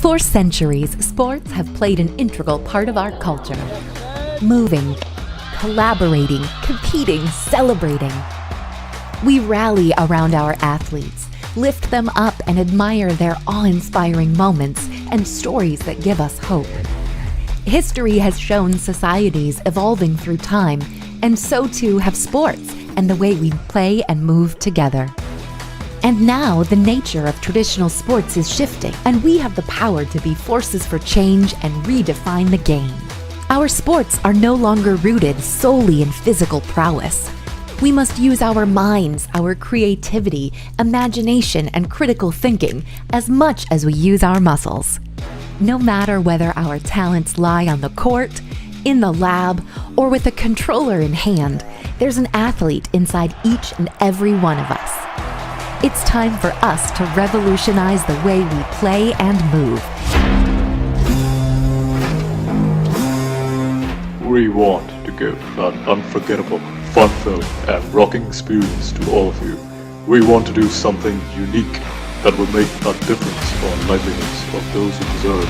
For centuries, sports have played an integral part of our culture. Moving, collaborating, competing, celebrating. We rally around our athletes, lift them up and admire their awe-inspiring moments and stories that give us hope. History has shown societies evolving through time, and so too have sports and the way we play and move together. And now the nature of traditional sports is shifting, and we have the power to be forces for change and redefine the game. Our sports are no longer rooted solely in physical prowess. We must use our minds, our creativity, imagination, and critical thinking as much as we use our muscles. No matter whether our talents lie on the court, in the lab, or with a controller in hand, there's an athlete inside each and every one of us. It's time for us to revolutionize the way we play and move. We want to give an unforgettable, fun-filled, and rocking experience to all of you. We want to do something unique that will make a difference on livelihoods of those who deserve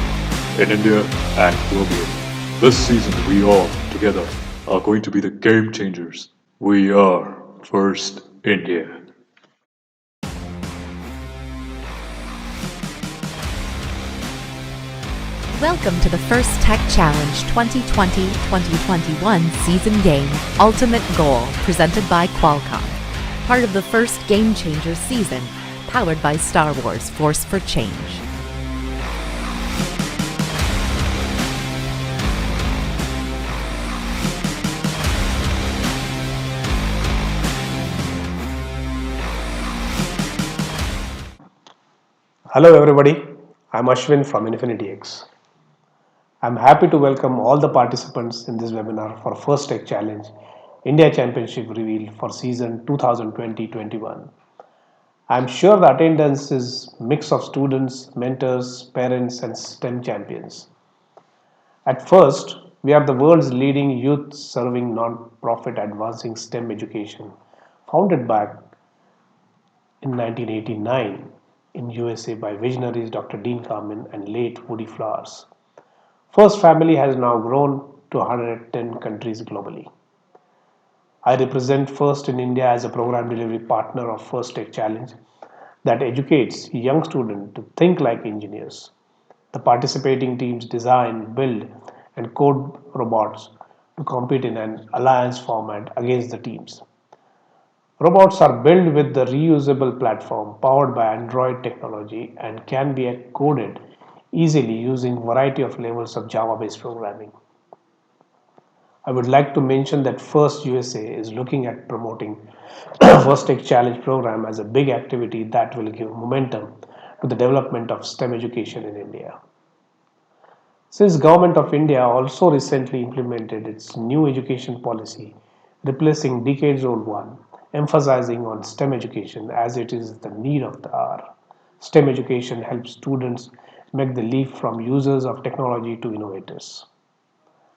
in India and globally. This season, we all together are going to be the game changers. We are First India. Welcome to the First Tech Challenge 2020-2021 season game, Ultimate Goal, presented by Qualcomm. Part of the first Game Changers season, powered by Star Wars Force for Change. Hello everybody, I'm Ashvin from InfinityX. I'm happy to welcome all the participants in this webinar for First Tech Challenge India Championship Reveal for season 2020-21. I'm sure the attendance is a mix of students, mentors, parents and STEM champions. At first, we are the world's leading youth-serving non-profit advancing STEM education, founded back in 1989 in USA by visionaries Dr. Dean Kamen and late Woody Flowers. First Family has now grown to 110 countries globally. I represent First in India as a program delivery partner of First Tech Challenge that educates young students to think like engineers. The participating teams design, build, and code robots to compete in an alliance format against the teams. Robots are built with the reusable platform powered by Android technology and can be coded easily using a variety of levels of Java-based programming. I would like to mention that First USA is looking at promoting First Tech Challenge program as a big activity that will give momentum to the development of STEM education in India. Since Government of India also recently implemented its new education policy, replacing decades-old one, emphasizing on STEM education as it is the need of the hour. STEM education helps students make the leap from users of technology to innovators.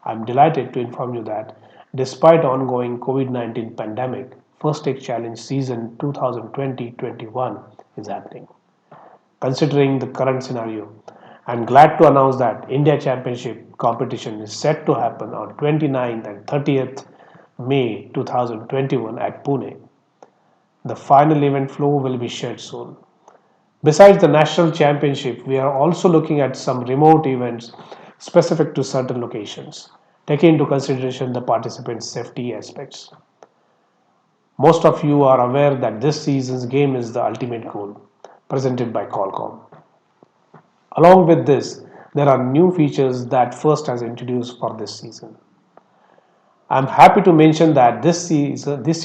I'm delighted to inform you that despite ongoing COVID-19 pandemic, First Tech Challenge season 2020-21 is happening. Considering the current scenario, I'm glad to announce that India Championship competition is set to happen on 29th and 30th May 2021 at Pune. The final event flow will be shared soon. Besides the national championship, we are also looking at some remote events specific to certain locations, taking into consideration the participants' safety aspects. Most of you are aware that this season's game is the ultimate goal, presented by Qualcomm. Along with this, there are new features that First has introduced for this season. I'm happy to mention that this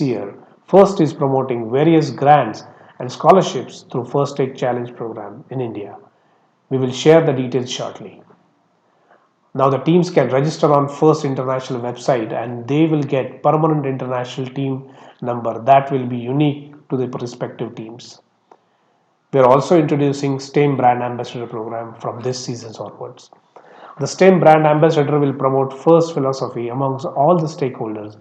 year, First is promoting various grants and scholarships through First Tech Challenge program in India. We will share the details shortly. Now the teams can register on First International website and they will get permanent international team number that will be unique to the respective teams. We are also introducing STEM brand ambassador program from this season onwards. The STEM brand ambassador will promote First philosophy amongst all the stakeholders,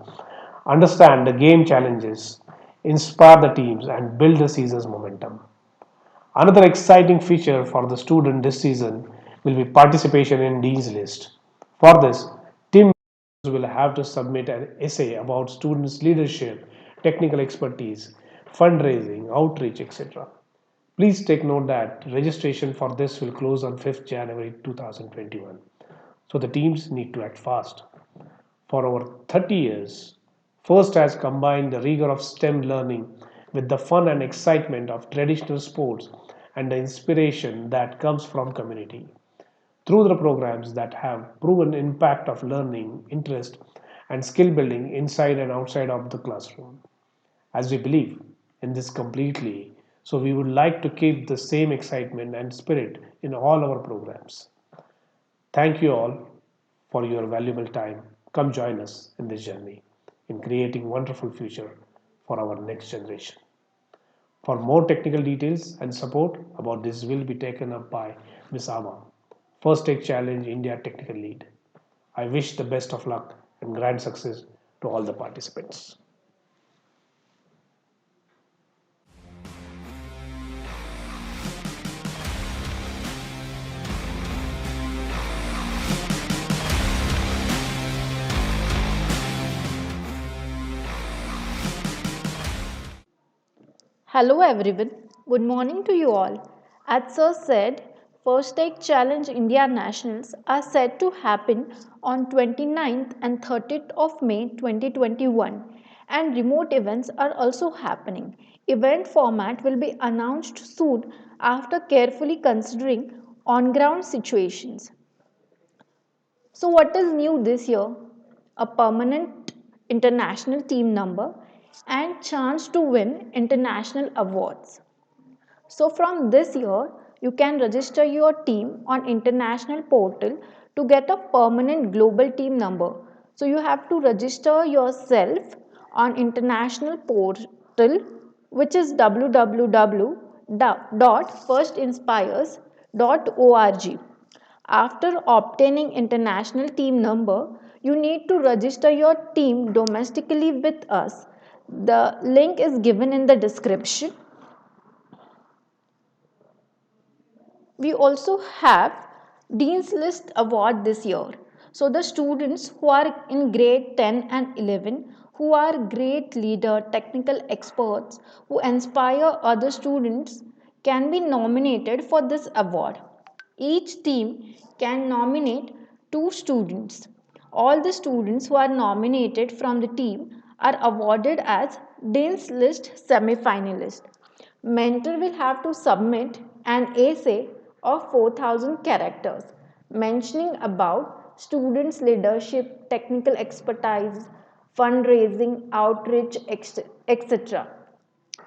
understand the game challenges, inspire the teams and build the season's momentum. Another exciting feature for the student this season will be participation in Dean's List. For this, team members will have to submit an essay about students' leadership, technical expertise, fundraising, outreach, etc. Please take note that registration for this will close on 5th January 2021. So the teams need to act fast. For over 30 years, FIRST has combined the rigor of STEM learning with the fun and excitement of traditional sports and the inspiration that comes from community. Through the programs that have proven impact of learning, interest, and skill building inside and outside of the classroom. As we believe in this completely, so we would like to keep the same excitement and spirit in all our programs. Thank you all for your valuable time. Come join us in this journey in creating wonderful future for our next generation. For more technical details and support about this will be taken up by Ms. Ama, First Take Challenge India Technical Lead. I wish the best of luck and grand success to all the participants. Hello everyone, good morning to you all. As Sir said, First Take Challenge India Nationals are set to happen on 29th and 30th of May 2021 and remote events are also happening. Event format will be announced soon after carefully considering on-ground situations. So what is new this year? A permanent international team number and chance to win international awards. So from this year, you can register your team on international portal to get a permanent global team number. So you have to register yourself on international portal which is www.firstinspires.org. After obtaining international team number, you need to register your team domestically with us. The link is given in the description. We also have Dean's List Award this year. So the students who are in grade 10 and 11, who are great leader, technical experts, who inspire other students can be nominated for this award. Each team can nominate two students. All the students who are nominated from the team are awarded as Dean's List semi-finalist. Mentor will have to submit an essay of 4,000 characters mentioning about students' leadership, technical expertise, fundraising, outreach, etc.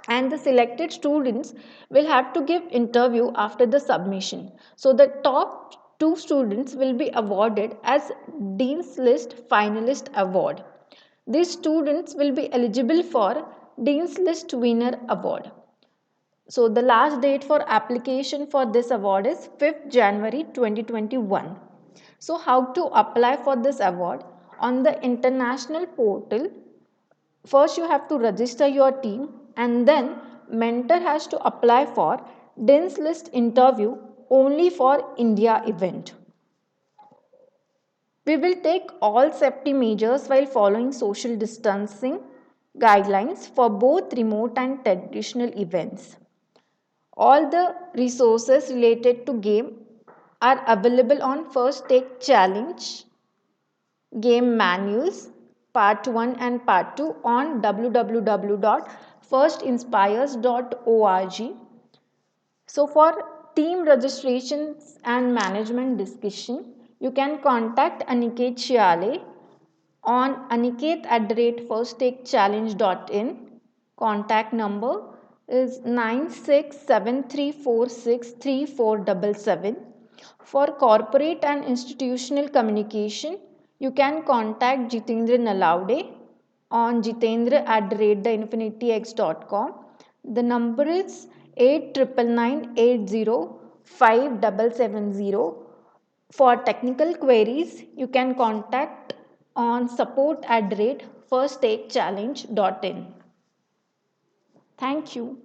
And the selected students will have to give interview after the submission. So the top two students will be awarded as Dean's List Finalist Award. These students will be eligible for Dean's List Winner Award. So the last date for application for this award is 5th January 2021. So how to apply for this award? On the international portal, first you have to register your team and then mentor has to apply for Dean's List interview only for India event. We will take all safety measures while following social distancing guidelines for both remote and traditional events. All the resources related to game are available on First Take Challenge game manuals part 1 and part 2 on www.firstinspires.org. So for team registrations and management discussion, you can contact Aniket Shiyale on aniket@firstakechallenge.in. Contact number is 9673463477. For corporate and institutional communication, you can contact Jeetendra Nalawade on jeetendra@theinfinityx.com. The number is 8998057770. For technical queries, you can contact on support@firstakechallenge.in. Thank you.